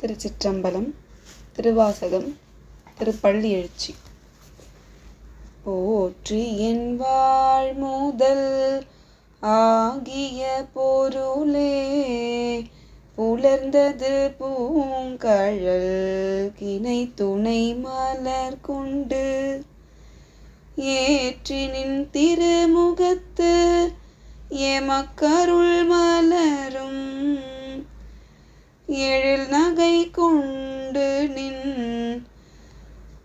திருச்சிற்றம்பலம். திருவாசகம். திருப்பள்ளி எழுச்சி. போற்றி என் வாழ்முதல் ஆகிய பொருளே, புலர்ந்தது பூங்கழல் கிணை துணை மலர் கொண்டு, ஏற்றினின் திருமுகத்து எமக்கருள் மலரும், எழில் நகை கொண்டு நின்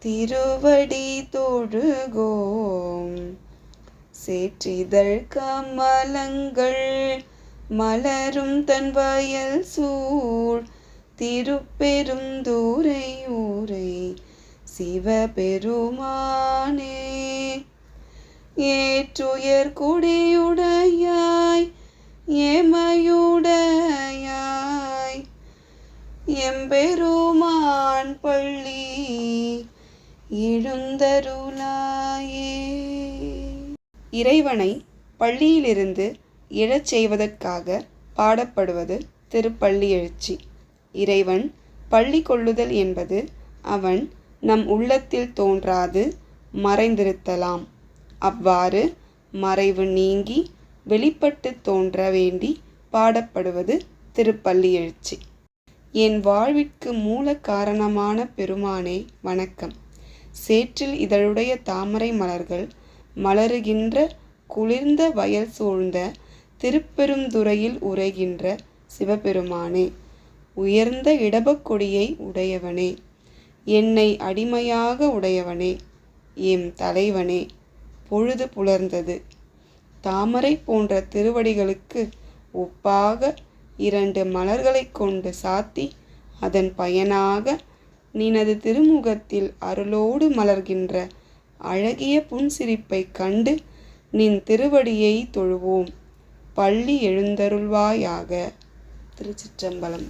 திருவடி தொழுகோம். சேற்றிதழ் கமலங்கள் மலரும் தன் வயல் சூழ் திருப்பெருந்துறை ஊரை சிவபெருமானே. ஏற்றுயர் கொடியுடையாய் ஏமையுடையாய் எம்பெருமான் பள்ளி எழுந்தருளாயே. இறைவனை பள்ளியிலிருந்து எழச் செய்வதற்காக பாடப்படுவது திருப்பள்ளி எழுச்சி. இறைவன் பள்ளி கொள்ளுதல் என்பது அவன் நம் உள்ளத்தில் தோன்றாது மறைந்திருத்தலாம். அவ்வாறு மறைவு நீங்கி வெளிப்பட்டு தோன்ற வேண்டி பாடப்படுவது திருப்பள்ளி எழுச்சி. என் வாழ்விற்கு மூல காரணமான பெருமானே வணக்கம். சேற்றில் இதழுடைய தாமரை மலர்கள் மலருகின்ற குளிர்ந்த வயல் சூழ்ந்த திருப்பெருந்துறையில் உரைகின்ற சிவபெருமானே, உயர்ந்த இடபக்கொடியை உடையவனே, என்னை அடிமையாக உடையவனே, எம் தலைவனே, பொழுது புலர்ந்தது. தாமரை போன்ற திருவடிகளுக்கு ஒப்பாக 2 மலர்களை கொண்டு சாத்தி அதன் பயனாக நினது திருமுகத்தில் அருளோடு மலர்கின்ற அழகிய புன்சிரிப்பை கண்டு நின் திருவடியை தொழுவோம். பள்ளி எழுந்தருள்வாயாக. திருச்சிற்றம்பலம்.